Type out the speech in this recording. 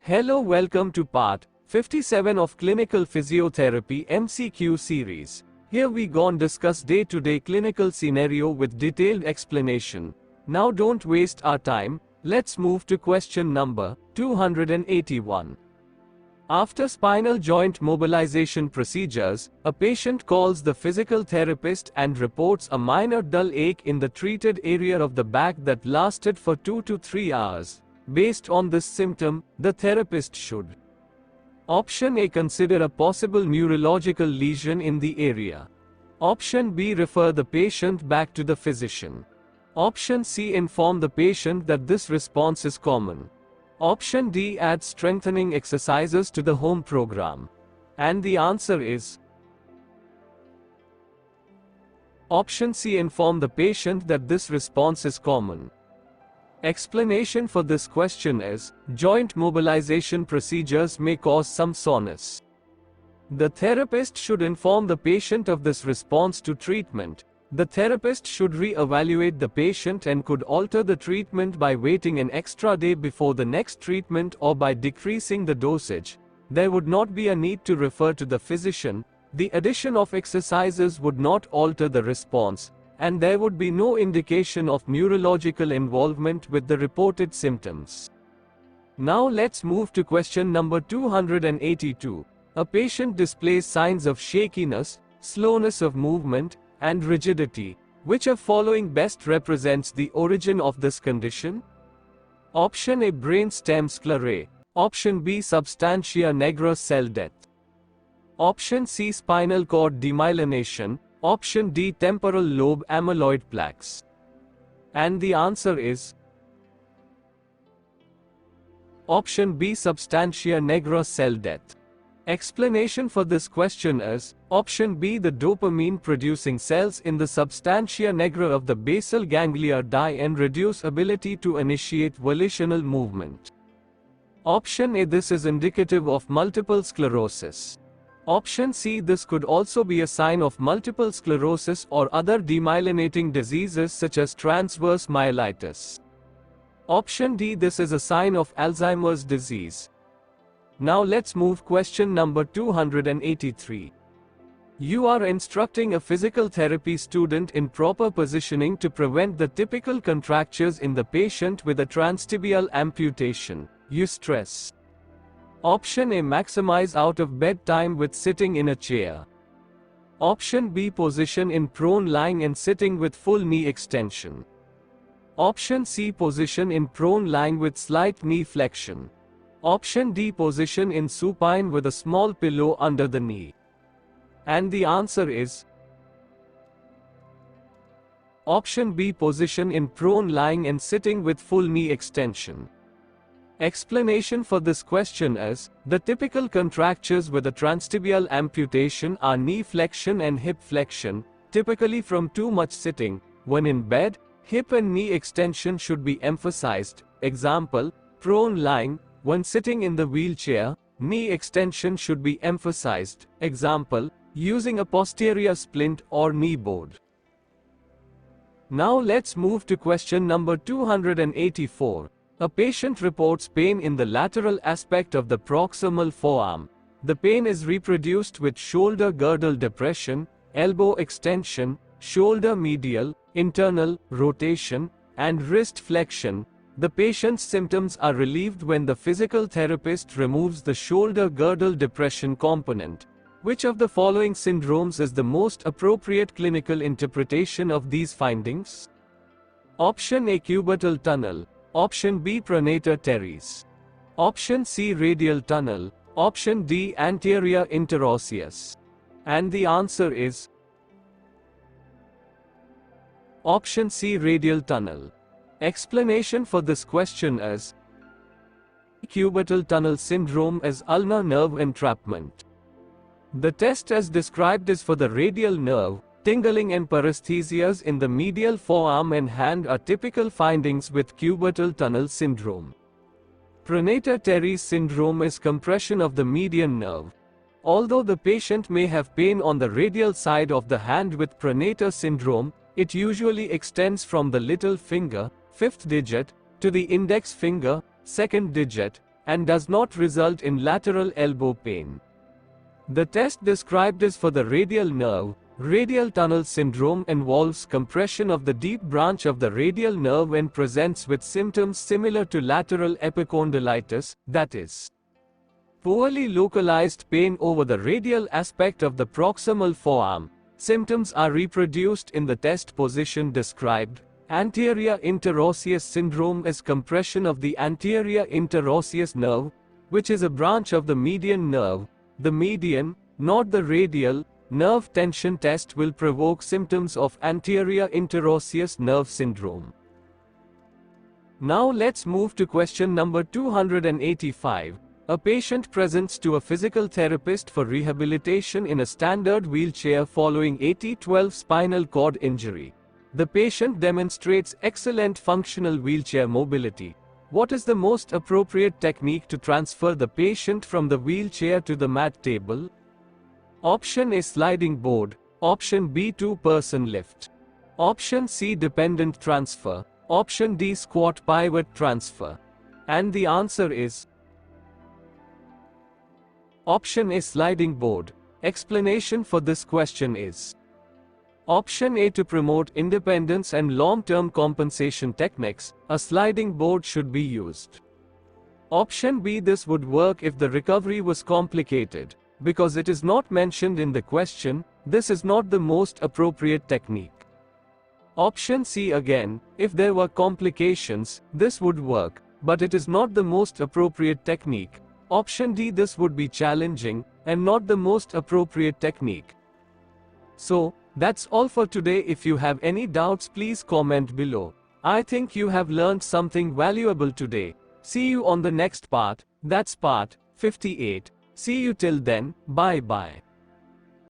Hello, welcome to part 57 of Clinical Physiotherapy MCQ series. Here we gon discuss day-to-day clinical scenario with detailed explanation. Now don't waste our time, let's move to question number 281. After spinal joint mobilization procedures, a patient calls the physical therapist and reports a minor dull ache in the treated area of the back that lasted for 2 to 3 hours. Based on this symptom, the therapist should: Option A. Consider a possible neurological lesion in the area. Option B. Refer the patient back to the physician. Option C. Inform the patient that this response is common. Option D. Add strengthening exercises to the home program. And the answer is Option C. Inform the patient that this response is common. Explanation for this question is, joint mobilization procedures may cause some soreness. The therapist should inform the patient of this response to treatment. The therapist should re-evaluate the patient and could alter the treatment by waiting an extra day before the next treatment or by decreasing the dosage. There would not be a need to refer to the physician. The addition of exercises would not alter the response, and there would be no indication of neurological involvement with the reported symptoms. Now let's move to question number 282. A patient displays signs of shakiness, slowness of movement, and rigidity. Which of following best represents the origin of this condition? Option A. Brainstem sclerae. Option B. Substantia nigra cell death. Option C. Spinal cord demyelination. Option D. Temporal lobe amyloid plaques. And the answer is Option B. Substantia nigra cell death. Explanation for this question is, Option B. The dopamine-producing cells in the substantia nigra of the basal ganglia die and reduce ability to initiate volitional movement. Option A. This is indicative of multiple sclerosis. Option C. This could also be a sign of multiple sclerosis or other demyelinating diseases such as transverse myelitis. Option D. This is a sign of Alzheimer's disease. Now let's move question number 283. You are instructing a physical therapy student in proper positioning to prevent the typical contractures in the patient with a transtibial amputation. You stress: Option A. Maximize out of bed time with sitting in a chair. Option B. Position in prone lying and sitting with full knee extension. Option C. Position in prone lying with slight knee flexion. Option D. Position in supine with a small pillow under the knee. And the answer is Option B. Position in prone lying and sitting with full knee extension. Explanation for this question is, the typical contractures with a transtibial amputation are knee flexion and hip flexion, typically from too much sitting. When in bed, hip and knee extension should be emphasized. Example, prone lying. When sitting in the wheelchair, knee extension should be emphasized. Example, using a posterior splint or knee board. Now let's move to question number 284. A patient reports pain in the lateral aspect of the proximal forearm. The pain is reproduced with shoulder girdle depression, elbow extension, shoulder medial, internal, rotation, and wrist flexion. The patient's symptoms are relieved when the physical therapist removes the shoulder girdle depression component. Which of the following syndromes is the most appropriate clinical interpretation of these findings? Option A. Cubital tunnel. Option B. Pronator teres. Option C. Radial tunnel. Option D. Anterior interosseous. And the answer is Option C. Radial tunnel. Explanation for this question is, cubital tunnel syndrome is ulnar nerve entrapment. The test as described is for the radial nerve. Tingling and paresthesias in the medial forearm and hand are typical findings with cubital tunnel syndrome. Pronator teres syndrome is compression of the median nerve. Although the patient may have pain on the radial side of the hand with pronator syndrome, it usually extends from the little finger, fifth digit, to the index finger, second digit, and does not result in lateral elbow pain. The test described is for the radial nerve. Radial tunnel syndrome involves compression of the deep branch of the radial nerve and presents with symptoms similar to lateral epicondylitis, that is, poorly localized pain over the radial aspect of the proximal forearm. Symptoms are reproduced in the test position described. Anterior interosseous syndrome is compression of the anterior interosseous nerve, which is a branch of the median nerve. The median, not the radial, nerve tension test will provoke symptoms of anterior interosseous nerve syndrome. Now let's move to question number 285. A patient presents to a physical therapist for rehabilitation in a standard wheelchair following 80-12 spinal cord injury. The patient demonstrates excellent functional wheelchair mobility. What is the most appropriate technique to transfer the patient from the wheelchair to the mat table? Option A, sliding board. Option B, two-person lift. Option C, dependent transfer. Option D, squat pivot transfer. And the answer is Option A, sliding board. Explanation for this question is Option A, to promote independence and long-term compensation techniques, a sliding board should be used. Option B, this would work if the recovery was complicated. Because it is not mentioned in the question, this is not the most appropriate technique. Option C, again, if there were complications, this would work, but it is not the most appropriate technique. Option D, this would be challenging, and not the most appropriate technique. So, that's all for today. If you have any doubts, please comment below. I think you have learned something valuable today. See you on the next part, that's part 58. See you till then, bye bye.